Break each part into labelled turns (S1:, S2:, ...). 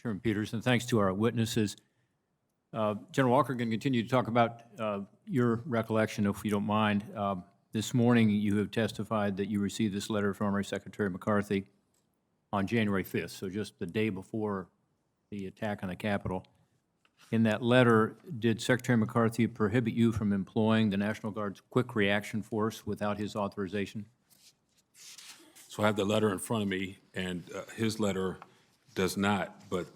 S1: Chairman Peters, and thanks to our witnesses. General Walker can continue to talk about your recollection, if you don't mind. This morning, you have testified that you received this letter from Army Secretary McCarthy on January 5th, so just the day before the attack on the Capitol. In that letter, did Secretary McCarthy prohibit you from employing the National Guard's Quick Reaction Force without his authorization?
S2: So I have the letter in front of me, and his letter does not, but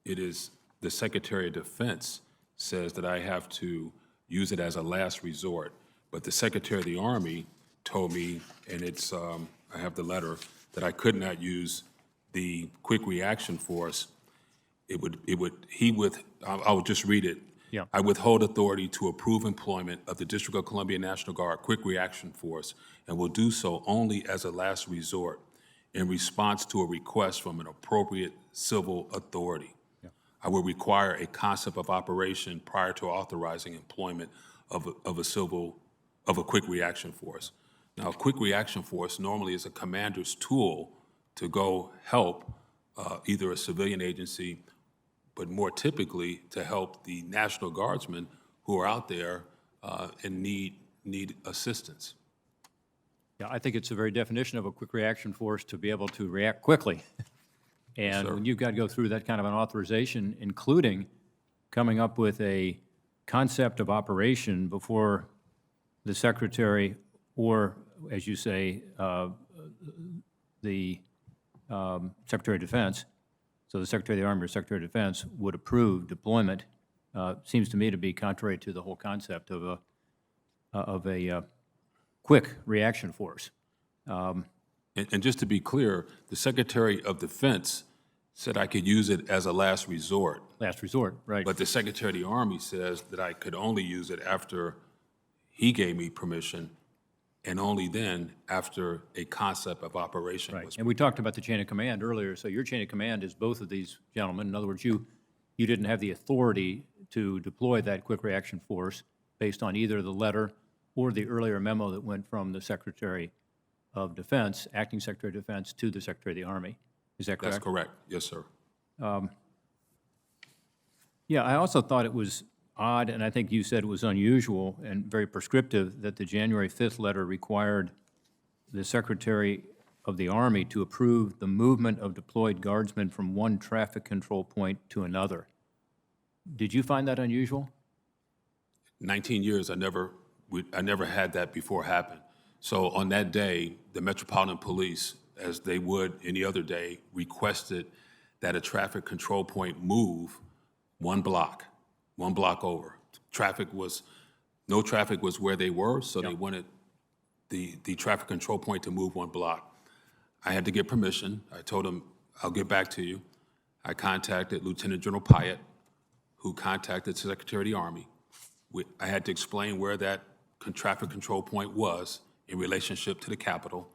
S2: it is the Secretary of Defense says that I have to use it as a last resort. But the Secretary of the Army told me, and it's I have the letter, that I could not use the Quick Reaction Force. I'll just read it.
S1: Yeah.
S2: I withhold authority to approve employment of the District of Columbia National Guard Quick Reaction Force and will do so only as a last resort in response to a request from an appropriate civil authority.
S1: Yeah.
S2: I will require a concept of operation prior to authorizing employment of a quick reaction force. Now, a quick reaction force normally is a commander's tool to go help either a civilian agency, but more typically to help the National Guardsmen who are out there and need assistance.
S1: Yeah, I think it's the very definition of a quick reaction force to be able to react quickly. And
S2: sir.
S1: when you've got to go through that kind of an authorization, including coming up with a concept of operation before the Secretary or, as you say, the Secretary of Defense, so the Secretary of the Army or Secretary of Defense would approve deployment, seems to me to be contrary to the whole concept of a quick reaction force.
S2: And just to be clear, the Secretary of Defense said I could use it as a last resort.
S1: Last resort, right.
S2: But the Secretary of the Army says that I could only use it after he gave me permission, and only then after a concept of operation
S1: Right,
S2: was.
S1: and we talked about the chain of command earlier, so your chain of command is both of these gentlemen. In other words, you didn't have the authority to deploy that quick reaction force based on either the letter or the earlier memo that went from the Secretary of Defense, Acting Secretary of Defense, to the Secretary of the Army. Is that correct?
S2: That's correct, yes, sir.
S1: Yeah, I also thought it was odd, and I think you said it was unusual and very prescriptive, that the January 5th letter required the Secretary of the Army to approve the movement of deployed guardsmen from one traffic control point to another. Did you find that unusual?
S2: 19 years, I never had that before happen. So on that day, the Metropolitan Police, as they would any other day, requested that a traffic control point move one block over. No traffic was where they were, so they wanted the traffic control point to move one block. I had to get permission. I told them, I'll get back to you. I contacted Lieutenant General Pyatt, who contacted the Secretary of the Army. I had to explain where that traffic control point was in relationship to the Capitol,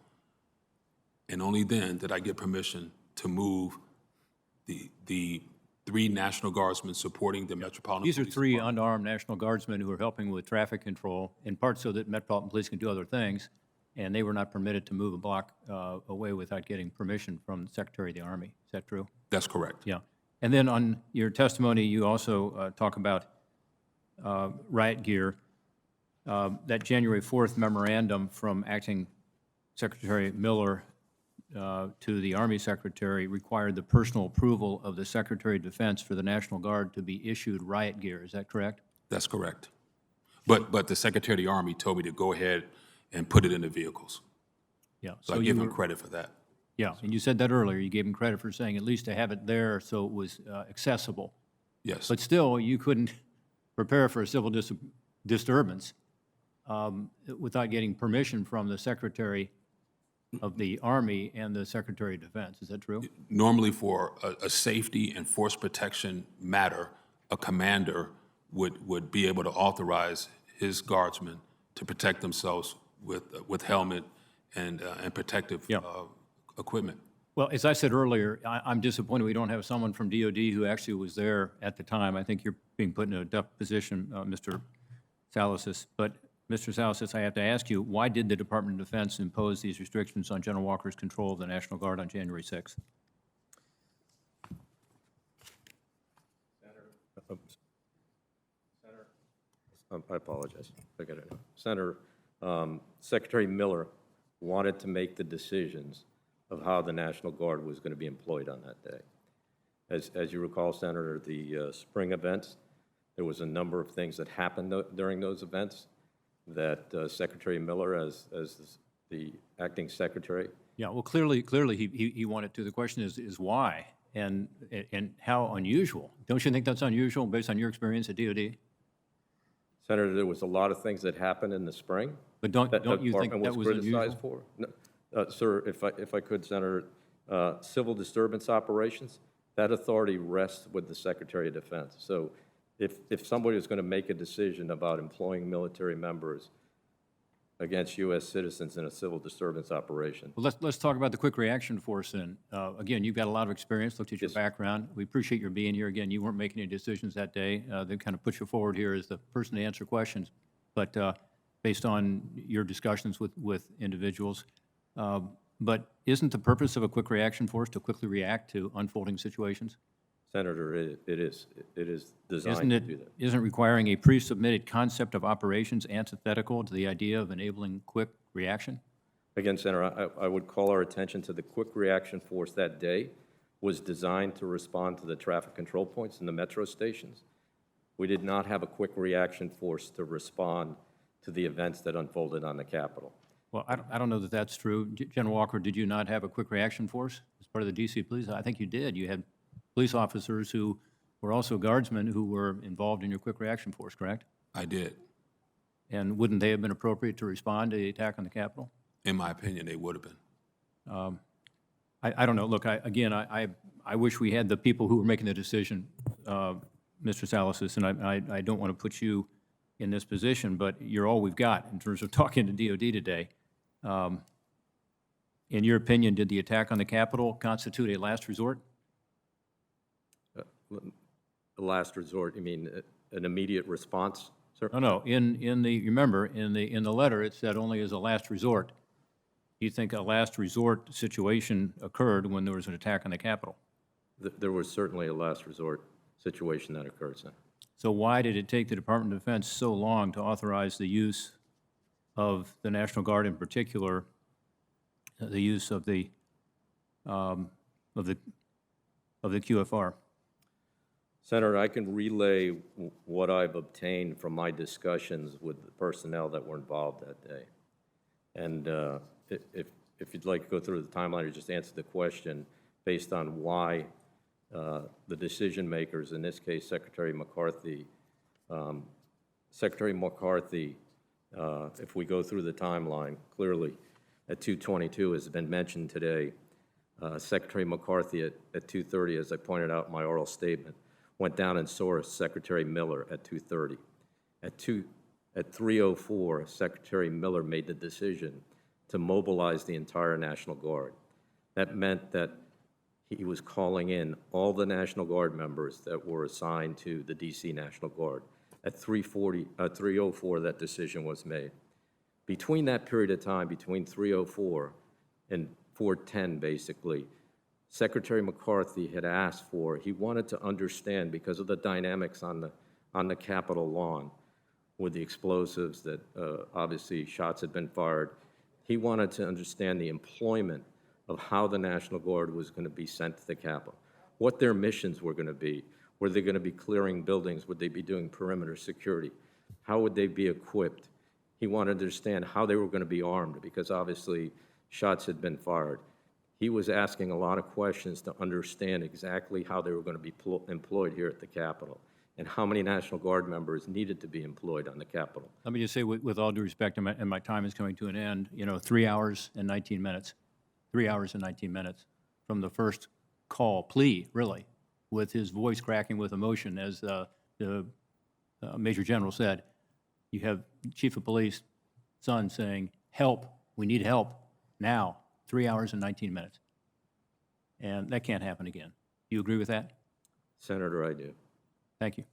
S2: and only then did I get permission to move the three National Guardsmen supporting the Metropolitan
S1: These are
S2: Police
S1: three
S2: Department.
S1: unarmed National Guardsmen who are helping with traffic control, in part so that Metropolitan Police can do other things, and they were not permitted to move a block away without getting permission from the Secretary of the Army. Is that true?
S2: That's correct.
S1: Yeah. And then on your testimony, you also talk about riot gear. That January 4th memorandum from Acting Secretary Miller to the Army Secretary required the personal approval of the Secretary of Defense for the National Guard to be issued riot gear. Is that correct?
S2: That's correct. But the Secretary of the Army told me to go ahead and put it in the vehicles.
S1: Yeah.
S2: So I give him credit for that.
S1: Yeah, and you said that earlier. You gave him credit for saying at least to have it there so it was accessible.
S2: Yes.
S1: But still, you couldn't prepare for a civil disturbance without getting permission from the Secretary of the Army and the Secretary of Defense. Is that true?
S2: Normally for a safety and force protection matter, a commander would be able to authorize his guardsmen to protect themselves with helmet and protective equipment.
S1: Well, as I said earlier, I'm disappointed we don't have someone from DOD who actually was there at the time. I think you're being put in a tough position, Mr. Salasys. But Mr. Salasys, I have to ask you, why did the Department of Defense impose these restrictions on General Walker's control of the National Guard on January 6th?
S3: I apologize. I got it now. Senator, Secretary Miller wanted to make the decisions of how the National Guard was going to be employed on that day. As you recall, Senator, the spring events, there was a number of things that happened during those events that Secretary Miller, as the acting secretary,
S1: Yeah, well, clearly he wanted to. The question is why and how unusual. Don't you think that's unusual based on your experience at DOD?
S3: Senator, there was a lot of things that happened in the spring.
S1: But don't
S3: that the
S1: you think
S3: department
S1: that was
S3: criticized
S1: unusual?
S3: for. No, sir, if I could, Senator, civil disturbance operations, that authority rests with the Secretary of Defense. So if somebody is going to make a decision about employing military members against U.S. citizens in a civil disturbance operation.
S1: Well, let's talk about the quick reaction force then. Again, you've got a lot of experience, looked at your background. We appreciate your being here. Again, you weren't making any decisions that day. They kind of put you forward here as the person to answer questions. But based on your discussions with individuals, but isn't the purpose of a quick reaction force to quickly react to unfolding situations?
S3: Senator, it is designed
S1: Isn't
S3: to
S1: it,
S3: do that.
S1: isn't requiring a pre-submitted concept of operations antithetical to the idea of enabling quick reaction?
S3: Again, Senator, I would call our attention to the quick reaction force that day was designed to respond to the traffic control points in the metro stations. We did not have a quick reaction force to respond to the events that unfolded on the Capitol.
S1: Well, I don't know that that's true. General Walker, did you not have a quick reaction force as part of the D.C. Police? I think you did. You had police officers who were also guardsmen who were involved in your quick reaction force, correct?
S2: I did.
S1: And wouldn't they have been appropriate to respond to the attack on the Capitol?
S2: In my opinion, they would have been.
S1: I don't know. Look, I wish we had the people who were making the decision, Mr. Salas, and I don't want to put you in this position, but you're all we've got in terms of talking to DOD today. In your opinion, did the attack on the Capitol constitute a last resort?
S3: The last resort, you mean an immediate response, sir?
S1: No. Remember, in the letter, it said only as a last resort. Do you think a last resort situation occurred when there was an attack on the Capitol?
S3: There was certainly a last resort situation that occurred, sir.
S1: So why did it take the Department of Defense so long to authorize the use of the National Guard, in particular, the use of the QFR?
S3: Senator, I can relay what I've obtained from my discussions with the personnel that were involved that day. And if you'd like to go through the timeline or just answer the question based on why the decision makers, in this case, Secretary McCarthy, if we go through the timeline, clearly at 2:22 has been mentioned today, Secretary McCarthy at 2:30, as I pointed out in my oral statement, went down and saw Secretary Miller at 2:30. At 3:04, Secretary Miller made the decision to mobilize the entire National Guard. That meant that he was calling in all the National Guard members that were assigned to the D.C. National Guard. At 3:04, that decision was made. Between that period of time, between 3:04 and 4:10, basically, Secretary McCarthy had asked for, he wanted to understand, because of the dynamics on the Capitol lawn with the explosives that obviously shots had been fired, he wanted to understand the employment of how the National Guard was going to be sent to the Capitol, what their missions were going to be. Were they going to be clearing buildings? Would they be doing perimeter security? How would they be equipped? He wanted to understand how they were going to be armed, because obviously shots had been fired. He was asking a lot of questions to understand exactly how they were going to be employed here at the Capitol and how many National Guard members needed to be employed on the Capitol.
S1: Let me just say, with all due respect, and my time is coming to an end, 3 hours and 19 minutes, 3 hours and 19 minutes from the first call, plea, really, with his voice cracking with emotion, as the Major General said. You have Chief of Police, son, saying, help, we need help, now, 3 hours and 19 minutes. And that can't happen again. Do you agree with that?
S3: Senator, I do.
S1: Thank you.